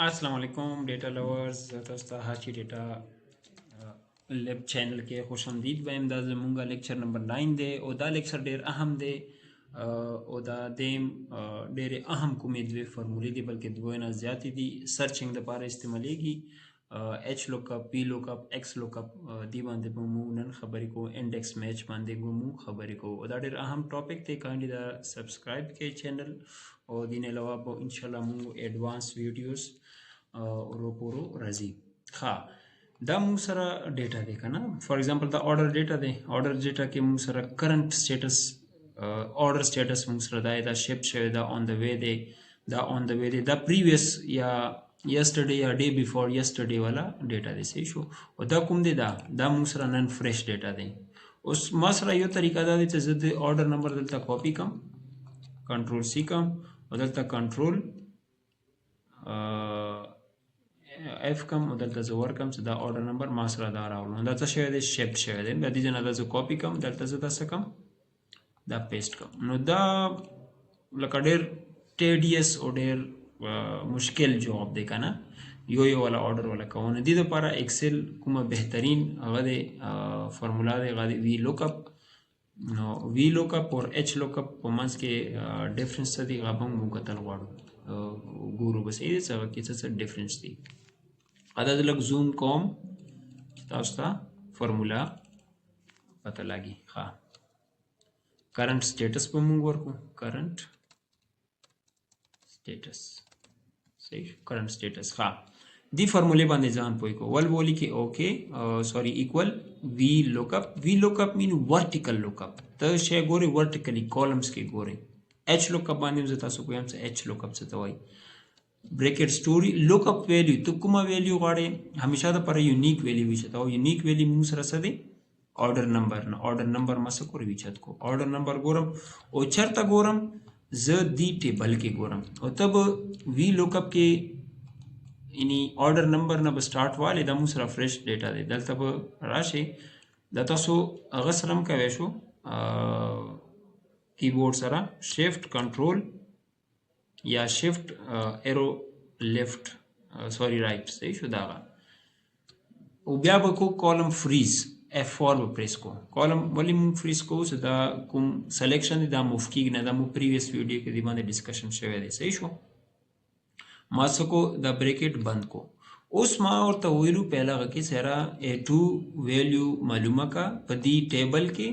अस्सलाम वालेकुम data lovers तاسو ته هاشي ډیټا لب چینل کې خوش آمدید وایم. دا زمونږه لیکچر نمبر 9 دی او دا لیکچر ډیر اهم دی او دا دیم ډیر اهم کومې دوه فارمولې دي بلکې دوه نه زیاتې دي سرچینګ لپاره استعمالېږي. HLOOKUP VLOOKUP XLOOKUP دی باندې به مو نن خبرې کوو. انډیکس میچ باندې به مو خبرې کوو او دا ډیر اهم ټاپک دی. کاندي دا سبسکرایب کړئ چینل او دین علاوه به ان شاء الله مو ایڈوانس ویډیوز ورو راځي. ها دا مو سره ډیټا دی کنه. فار ایگزامپل دا آرډر ډیټا دی. آرډر ډیټا کې مو سره کرنٹ سټیټس آرډر سټیټس مو سره دا شفټ شوی دا آن د وی دی دا آن د وی دی دا پریویس یا yesterday یا ډے بیفور yesterday والا ډیټا دی. صحیح شو. او دا کوم دی دا مو سره نن فریش ډیټا دی. اوس ما سره یو طریقه دا دی چې زه د آرډر نمبر دلته کاپی کم کنټرول سی کم او دلته کنټرول اف کم او دلته زه ورکم چې دا آرډر نمبر ما سره دا راوړو. دا څه شوی دی؟ شفټ شوی دی. د دې نه دا زه کاپی کم دلته زه تاسو کم دا پیسټ کم. نو دا لکه ډیر ټیډیس او ډیر مشکل جواب دی کنه یو والا آرډر والا کوونه. دې لپاره ایکسل کومه بهترین هغه دی فارمولا دی هغه دی وی لوکاپ. نو وی لوکاپ او ایچ لوکاپ په منځ کې ډیفرنس څه دی هغه موږ کتل غواړو ګورو بس یې څه کې څه ډیفرنس دی. ادا لږ زوم کوم تاسو ته فارمولا پته لګي. ها کرنٹ سټیټس په موږ ورکو کرنٹ سټیټس. صحیح کرنٹ سټیټس. ها دی فارمولې باندې ځان پوي کو ول بولی کې اوکے سوري ایکوال وی لوکاپ. وی لوکاپ مین ورټیکل لوکاپ. ته شی ګوري ورټیکلی کالمز کې ګوري. ایچ لوکاپ باندې زه تاسو کوم څه ایچ لوکاپ څه ته وایي بریکټ سټوري لوکاپ ویلیو. ته کومه ویلیو غواړې همیشه د پر یونیک ویلیو وچته او یونیک ویلیو مو سره څه دی آرډر نمبر. نه آرډر نمبر ما څه کوي وچت کو آرډر نمبر ګورم او چرته ګورم زه دی ټیبل کې ګورم او تب وی لوکاپ کې یعنی آرډر نمبر نه به سٹارټ والے د مو سره فریش ډیټا دی. دلته به راشي د تاسو هغه سره کوي شو کیبورډ سره شفت کنټرول یا شفت ایرو لیفت سوري رائٹ. صحیح شو. دا او بیا به کو کالم فریز F4 به پریس کو. کالم ولی مون فریز کو چې دا کوم سلیکشن دی دا مفکیګ نه دا مو پریویس ویډیو کې دی باندې ډسکشن شوی دی. صحیح شو. ما سکو دا بریکٹ بند کو. اوس ما ورته ویلو پہلا کې سره A2 ویلیو معلومه کا په دی ټیبل کې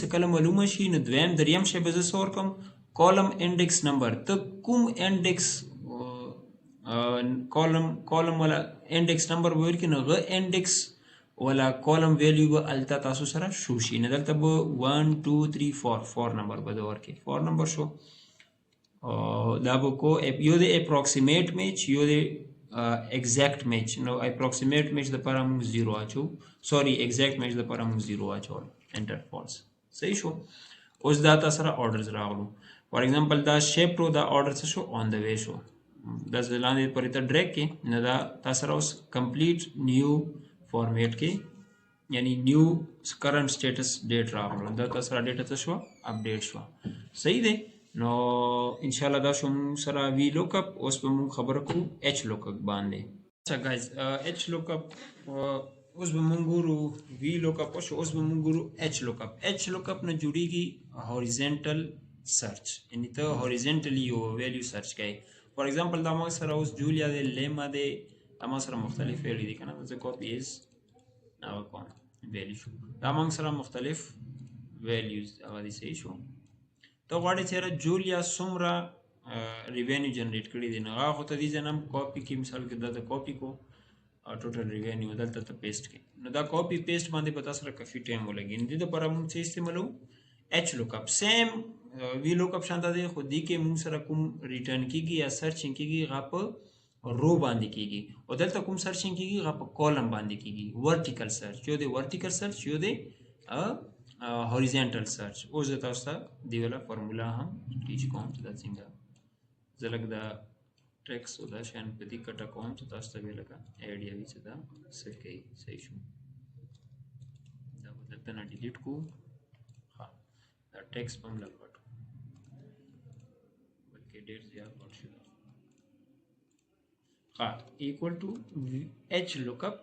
څه کله معلومه شي نو دویم دریم شی به زه سور کوم کالم انډیکس نمبر. ته کوم انډیکس کالم ولا انډیکس نمبر ویل کې نو غ انډیکس ولا کالم ویلیو به التا تاسو سره شو شي. نه دلته به 1 2 3 4 نمبر به ورکې 4 نمبر شو. دا به کو یو د اپروکسیمیټ میچ یو د ایگزیکټ میچ. نو اپروکسیمیټ میچ د لپاره موږ 0 اچو سوري ایگزیکټ میچ د لپاره موږ 0 اچو انټر فالس. صحیح شو. اوس دا تاسو سره آرډرز راغلو. فار ایگزامپل دا شیپ رو دا آرډر څه شو آن د وی شو. دا ځلاندې پرې ته ډریګ کې نه دا تاسو سره اوس کمپلیټ نیو فارمیټ کې یعنی نیو کرنٹ سټیټس ډیټ راغلو. دا تاسو سره ډیټا څه شو اپډیټ شو. صحیح دی. نو ان شاء الله دا شو سره وی لوکاپ. اوس به موږ خبره کوو ایچ لوکاپ باندې. اچھا گایز ایچ لوکاپ اوس به موږ ګورو وی لوکاپ او اوس به موږ ګورو ایچ لوکاپ. ایچ لوکاپ نه جوړیږي هوریزونټل سرچ یعنی ته هوریزونټلی یو ویلیو سرچ کوي. فار ایگزامپل دا ما سره اوس جولیا دی لیما دی ما سره مختلف ویلیو دي کنه. زه کاپی از او کوم ویلیو شو دا ما سره مختلف ویلیوز هغه دي. صحیح شو. ته غواړې چې جولیا څومره ریوینیو جنریټ کړي دي نو هغه خو ته دې ځنم کاپی کې مثال کې دا کاپی کو ټوټل ریوینیو دلته ته پیسټ کې. نو دا کاپی پیسټ باندې پتا سره کافي ټایم ولګي. دې لپاره موږ څه استعمالو ایچ لوکاپ. سیم وی لوکاپ شانته دی خو دې کې موږ سره کوم ریټرن کیږي یا سرچینګ کیږي هغه په رو باندې کیږي او دلته کوم سرچینګ کیږي هغه په کالم باندې کیږي. ورټیکل سرچ یو دی ورټیکل سرچ یو دی horizontal search. اوس زه تاسو ته دی ولا فارمولا هم ټیچ کوم چې دا څنګه زلګ دا ټیکس او دا شان په دې کټه کوم چې تاسو ته ویل کا ایډیا وی چې دا صحیح کوي. صحیح شو. دا مطلب دلته نه ډیلیټ کو ها دا ټیکس په ملګر پټ بلکې ډیر زیات پټ شو ها equal to HLOOKUP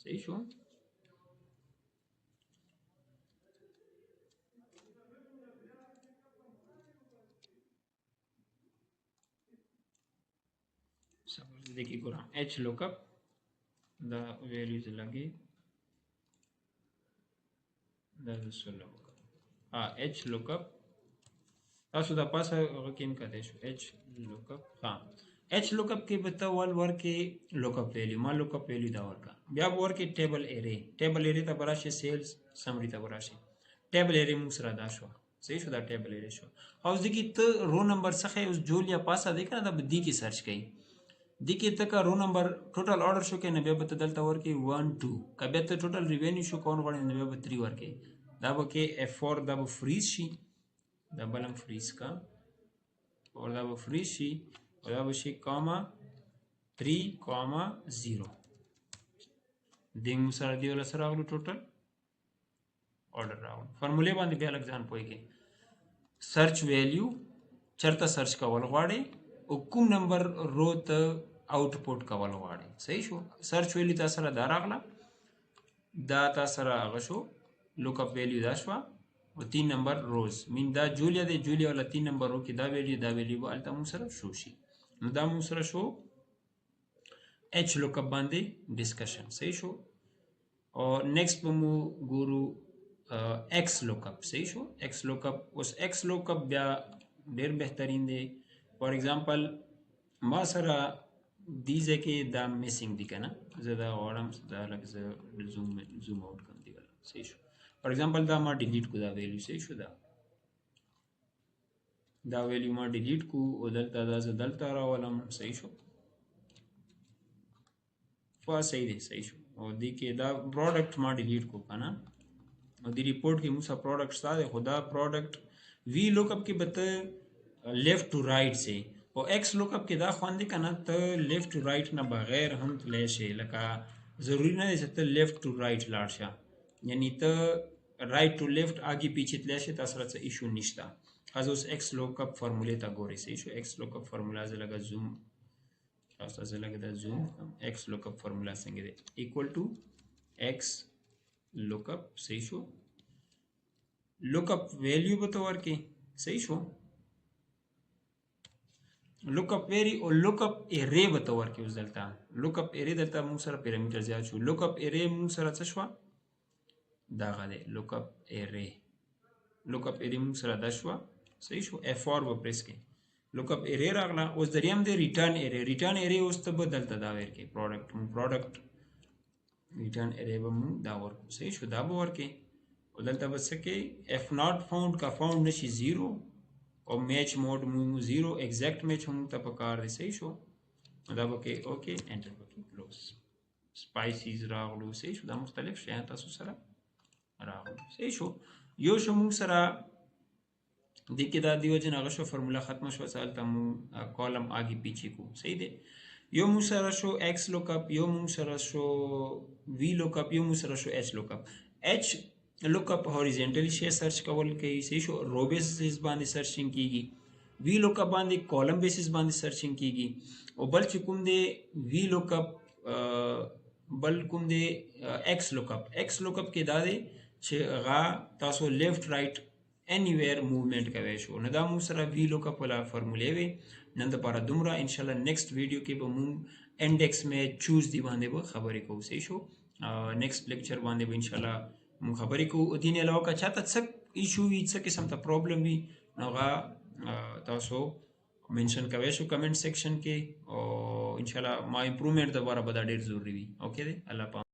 صحیح شو सपोज देखिए ګورم HLOOKUP دا ویلیوز لګي دا سولو ها HLOOKUP تاسو دا پاسه غکیم کته شو HLOOKUP ها HLOOKUP کې به ته ورکې لوکپ ویلیو ما لوکپ ویلیو دا ورکا بیا ورکې ټیبل ایرے ته براشه سیلز سمری ته براشه ټیبل ایرے موږ سره دا شو صحیح شو دا ټیبل ایرے شو اوس دګي ته رو نمبر څخه اوس جولیا پاسه دی کنه دا بدی کې سرچ کړئ دګي ته کا رو نمبر ټوټل آرډر شو کې نه به بدلته ورکې 1 2 کبه ته ټوټل ریوینیو شو کون غوړي نه به 3 ورکې دا به کې F4 دا به فریز شي دا بلم فریز کا اور دا به فریز شي اور دا به شي کاما 3 کاما 0 دیم سره دی ول سره غلو ټوټل آرډر راوند فارموله باندې بیا لګ ځان پويږي سرچ ویلیو چرته سرچ کول غواړي او کوم نمبر رو ته آوټپوټ کول غواړي صحیح شو سرچ ویلیو تاسو سره دا راغله دا تاسو سره هغه شو لوکپ ویلیو دا شو او 3 نمبر روز مين دا جولیا دی جولیا ولا 3 نمبر رو کې دا ویلیو الته مو سره شو شي نو دا مو سره شو HLOOKUP باندې ډسکشن صحیح شو او نیکسٹ مو ګورو XLOOKUP صحیح شو XLOOKUP اوس XLOOKUP بیا ډیر بهترین دی فار ایگزامپل ما سره دیزه کې دا میسنګ دی کنه زه دا غواړم دا لکه زه زوم آوټ کوم دی صحیح شو فار ایگزامپل دا ما ډیلیټ کو دا ویلیو صحیح شو دا ویلیو ما ډیلیټ کو او دلته دا زه دلته راولم صحیح شو صحیح دی صحیح شو او دی کې دا پروډکټ ما ډیلیټ کو کنه او دی ریپورت کې موږ پروډکټ ساده خدا پروډکټ VLOOKUP کې بته لیفٹ ټو رائٹ سے او XLOOKUP کې دا خواندې کنه ته لیفٹ ټو رائٹ نه بغیر هم تللی شي لکه ضروری نه دی چې ته لیفٹ ټو رائٹ لاړ شه یعنی ته رائٹ ټو لیفٹ آگے پیچھے تللی شي تاسو سره څه ایشو نشته خاص اوس XLOOKUP فارموله ته ګورئ صحیح شو XLOOKUP فارموله زه لګه زوم تاسو زه لګه دا زوم XLOOKUP فارموله څنګه دی equal to XLOOKUP صحیح شو لوکپ ویلیو به تو ورکې صحیح شو لوکپ ویری او لوکپ ایرے به تو ورکې اوس دلته لوکپ ایرے دلته موږ سره پیرامیټر زیات شو لوکپ ایرے موږ سره څه شو دا غاله لوکپ ایرے موږ سره دا شو صحیح شو F4 به پریس کې لوکپ ایرے راغله اوس دریم دی ریټرن ایرے اوس ته بدلته دا ورکې پروډکټ ریټرن ایرے به موږ دا ورکو صحیح شو دا به ورکې او دلته بس کې F not found کا فاوند نشي 0 او میچ موډ مو 0 ایگزیکٹ میچ هم ته پکار دی صحیح شو دا وکي اوکے انټر وکي کلوز سپایسیز راغلو صحیح شو دا مختلف شي تاسو سره راغلو صحیح شو یو شمو سره د کې دا دیو جن هغه شو فرموله ختم شو سالته مو کالم آگے پیچھے کو صحیح دی یو مو سره شو XLOOKUP یو مو سره شو VLOOKUP یو مو سره شو HLOOKUP HLOOKUP هوریزونټلی شی سرچ کول کوي صحیح شو رو بیسس باندې سرچینګ کیږي VLOOKUP باندې کالم بیسس باندې سرچینګ کیږي او بل چې کوم دی VLOOKUP بل کوم دی XLOOKUP کې دا دی چې غا تاسو لیفٹ رائٹ anywhere movement کوي شو نو دا مو سره VLOOKUP ولا فارمولې وي نن د پاره دومره ان شاء الله نیکسٹ ویډیو کې به مو انډیکس میں چوز دی باندې به خبرې کوو صحیح شو نیکسٹ لیکچر باندې به ان شاء الله مو خبرې کوو او دین علاوه کا چاته څه ایشو وي څه قسم ته پرابلم وي نو غا تاسو منشن کوي شو کمنٹ سیکشن کې او ان شاء الله ما امپروومنٹ د باره به ډیر ضروری وي اوکے دی الله